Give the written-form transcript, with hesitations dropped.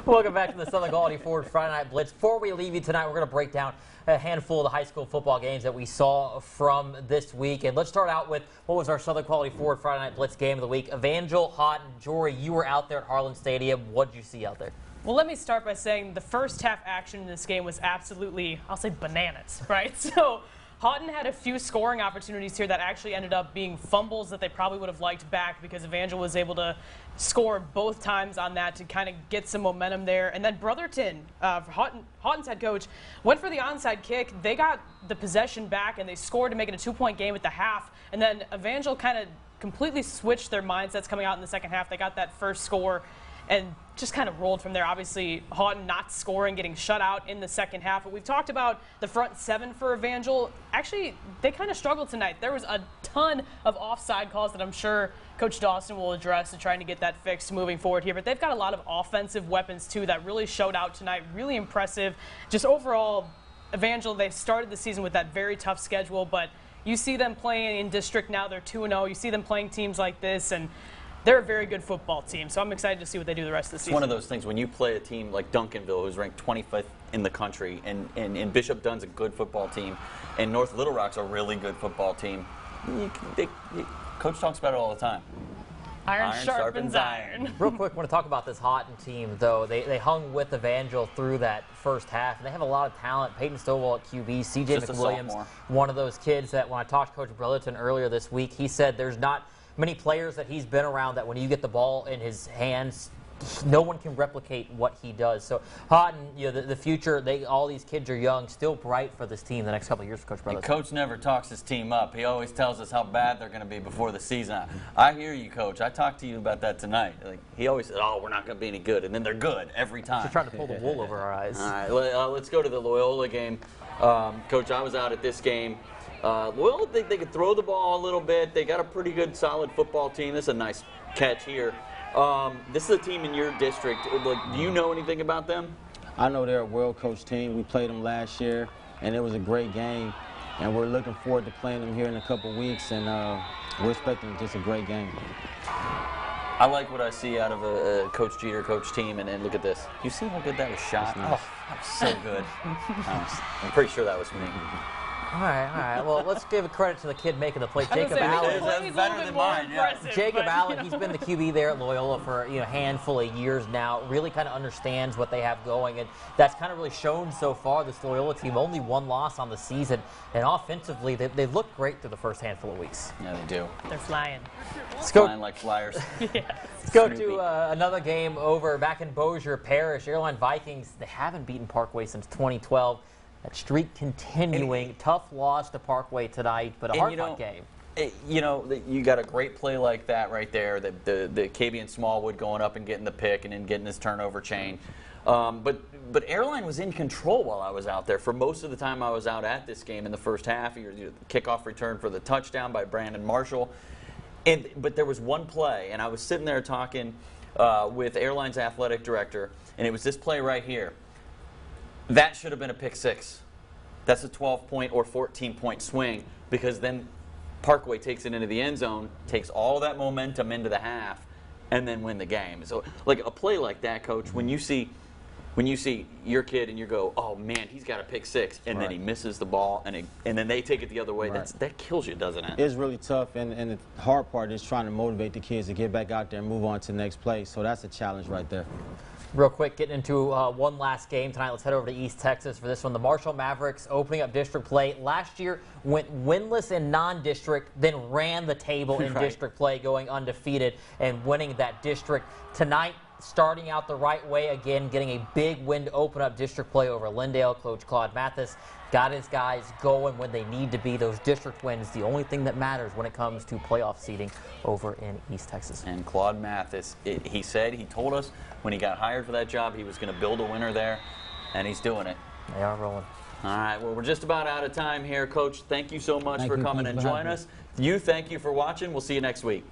Welcome back to the Southern Quality Ford Friday Night Blitz. Before we leave you tonight, we're going to break down a handful of the high school football games that we saw from this week. And let's start out with what was our Southern Quality Ford Friday Night Blitz game of the week. Evangel, Houghton, Jory, you were out there at Harlan Stadium. What did you see out there? Well, let me start by saying the first half action in this game was absolutely, I'll say, bananas, right? So Houghton had a few scoring opportunities here that actually ended up being fumbles that they probably would have liked back because Evangel was able to score both times on that to kind of get some momentum there. And then Brotherton, Houghton's head coach, went for the onside kick. They got the possession back and they scored to make it a 2-point game at the half. And then Evangel kind of completely switched their mindsets coming out in the second half. They got that first score and just kind of rolled from there. Obviously, Houghton not scoring, getting shut out in the second half. But we've talked about the front seven for Evangel. Actually, they kind of struggled tonight. There was a ton of offside calls that I'm sure Coach Dawson will address to trying to get that fixed moving forward here. But they've got a lot of offensive weapons, too, that really showed out tonight. Really impressive. Just overall, Evangel, they started the season with that very tough schedule. But you see them playing in district now. They're 2-0. You see them playing teams like this. And they're a very good football team, so I'm excited to see what they do the rest of the season. It's one of those things when you play a team like Duncanville, who's ranked 25th in the country, and Bishop Dunn's a good football team, and North Little Rock's a really good football team. Coach talks about it all the time. Iron sharpens iron. Real quick, I want to talk about this Houghton team, though. They hung with Evangel through that first half, and they have a lot of talent. Peyton Stovall at QB, C.J. McWilliams, one of those kids that when I talked to Coach Brotherton earlier this week, he said there's not many players that he's been around that when you get the ball in his hands, no one can replicate what he does. So Houghton, you know, the future, all these kids are young, still bright for this team the next couple of years for Coach Brotherton. Coach never talks his team up. He always tells us how bad they're going to be before the season. I hear you, Coach. I talked to you about that tonight. Like, he always said, oh, we're not going to be any good, and then they're good every time. He's trying to pull the wool over our eyes. All right, let's go to the Loyola game. Coach, I was out at this game. Loyola, they could throw the ball a little bit. They got a pretty good, solid football team. This is a nice catch here. This is a team in your district. Like, do you know anything about them? I know they're a well-coached team. We played them last year, and it was a great game. And we're looking forward to playing them here in a couple weeks, and we're expecting just a great game. I like what I see out of a Coach Jeter coach team, and look at this. You see how good that was shot? Nice. Oh, that was so good. I'm pretty sure that was me. All right. Well, let's give credit to the kid making the play, Jacob Allen. That's better than mine, yeah. Jacob Allen, he's been the QB there at Loyola for a handful of years now. Really kind of understands what they have going, and that's kind of really shown so far. This Loyola team only one loss on the season, and offensively they've looked great through the first handful of weeks. Yeah, they do. They're flying. Flying like flyers. Yeah. Let's go to another game over back in Bossier Parish. Airline Vikings, they haven't beaten Parkway since 2012. That streak continuing. Tough loss to Parkway tonight, but a hard-fought game. You got a great play like that right there. The KB Smallwood going up and getting the pick and then getting his turnover chain. But Airline was in control while I was out there for most of the time I was out at this game in the first half. The kickoff return for the touchdown by Brandon Marshall. But there was one play, and I was sitting there talking with Airline's athletic director, and it was this play right here. That should have been a pick six. That's a 12-point or 14-point swing because then Parkway takes it into the end zone, takes all that momentum into the half, and then win the game. So, like a play like that, Coach, when you see your kid and you go, oh man, he's got a pick six, and then he misses the ball, and then they take it the other way. That kills you, doesn't it? It's really tough, and the hard part is trying to motivate the kids to get back out there and move on to the next play. So that's a challenge right there. Real quick, getting into one last game tonight. Let's head over to East Texas for this one. The Marshall Mavericks opening up district play. Last year went winless in non-district, then ran the table in district play, going undefeated and winning that district. Tonight, starting out the right way again, getting a big win to open up district play over Lindale. Coach Claude Mathis got his guys going when they need to be. Those district wins, the only thing that matters when it comes to playoff seeding over in East Texas. And Claude Mathis, he told us when he got hired for that job he was going to build a winner there, and he's doing it. They are rolling. All right, well, we're just about out of time here. Coach, thank you so much for coming and joining us. Thank you for watching. We'll see you next week.